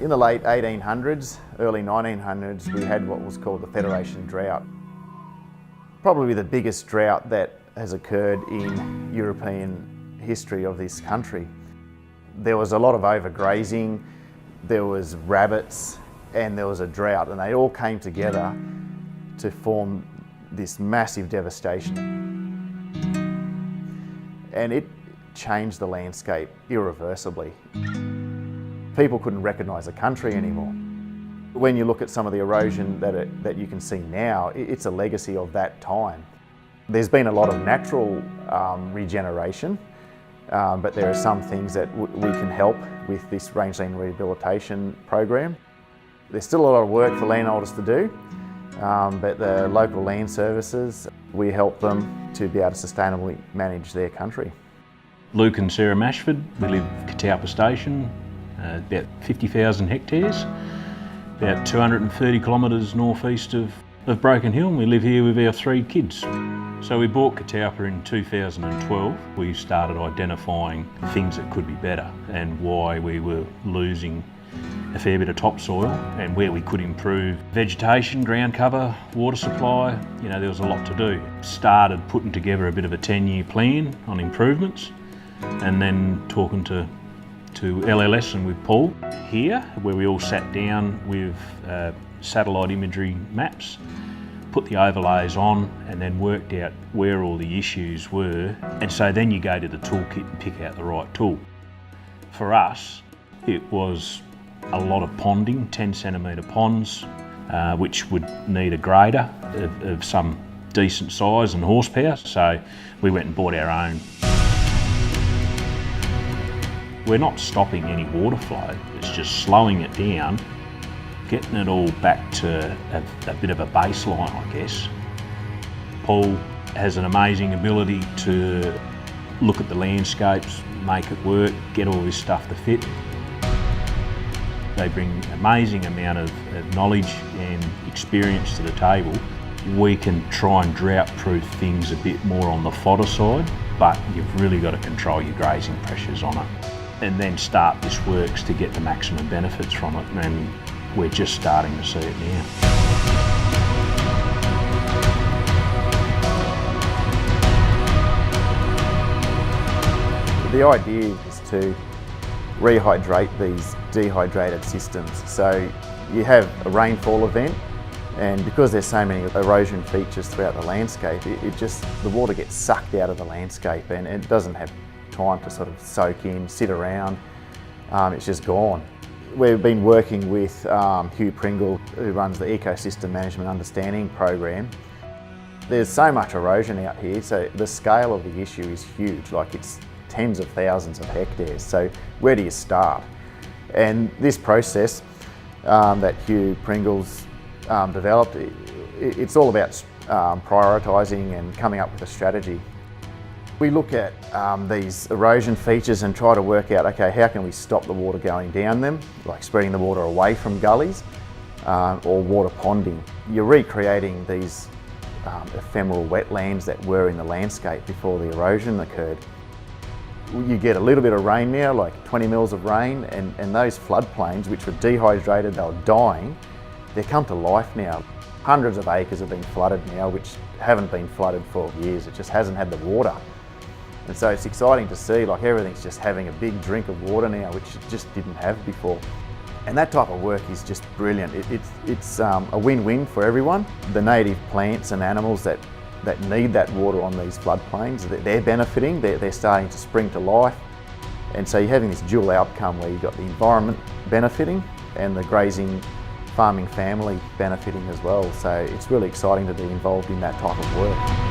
In the late 1800s, early 1900s, we had what was called the Federation drought. Probably the biggest drought that has occurred in European history of this country. There was a lot of overgrazing, there was rabbits, and there was a drought, and they all came together to form this massive devastation. And it changed the landscape irreversibly. People couldn't recognise the country anymore. When you look at some of the erosion that you can see now, it's a legacy of that time. There's been a lot of natural regeneration, but there are some things that we can help with this rangeland rehabilitation program. There's still a lot of work for landholders to do, but the local land services, we help them to be able to sustainably manage their country. Luke and Sarah Mashford, we live Katalpa Station, about 50,000 hectares, about 230 kilometres northeast of Broken Hill, and we live here with our 3 kids. So we bought Katalpa in 2012. We started identifying things that could be better and why we were losing a fair bit of topsoil and where we could improve vegetation, ground cover, water supply. You know, there was a lot to do. Started putting together a bit of a 10-year plan on improvements, and then talking to LLS and with Paul here, where we all sat down with satellite imagery maps, put the overlays on, and then worked out where all the issues were. And so then you go to the toolkit and pick out the right tool. For us, it was a lot of ponding, 10 centimetre ponds, which would need a grader of some decent size and horsepower. So we went and bought our own. We're not stopping any water flow, it's just slowing it down, getting it all back to a bit of a baseline, I guess. Paul has an amazing ability to look at the landscapes, make it work, get all this stuff to fit. They bring an amazing amount of knowledge and experience to the table. We can try and drought-proof things a bit more on the fodder side, but you've really got to control your grazing pressures on it. And then start this works to get the maximum benefits from it, and we're just starting to see it now. The idea is to rehydrate these dehydrated systems. So you have a rainfall event, and because there's so many erosion features throughout the landscape, the water gets sucked out of the landscape, and it doesn't have time to sort of soak in, sit around, it's just gone. We've been working with Hugh Pringle, who runs the Ecosystem Management Understanding program. There's so much erosion out here, so the scale of the issue is huge, like it's tens of thousands of hectares. So where do you start? And this process that Hugh Pringle's developed, it's all about prioritising and coming up with a strategy. We look at these erosion features and try to work out, okay, how can we stop the water going down them, like spreading the water away from gullies or water ponding. You're recreating these ephemeral wetlands that were in the landscape before the erosion occurred. You get a little bit of rain now, like 20 mils of rain, and those floodplains, which were dehydrated, they were dying, they come to life now. Hundreds of acres have been flooded now, which haven't been flooded for years. It just hasn't had the water. And so it's exciting to see, like, everything's just having a big drink of water now, which it just didn't have before. And that type of work is just brilliant. It's a win-win for everyone. The native plants and animals that need that water on these floodplains, they're benefiting, they're starting to spring to life. And so you're having this dual outcome where you've got the environment benefiting and the grazing farming family benefiting as well. So it's really exciting to be involved in that type of work.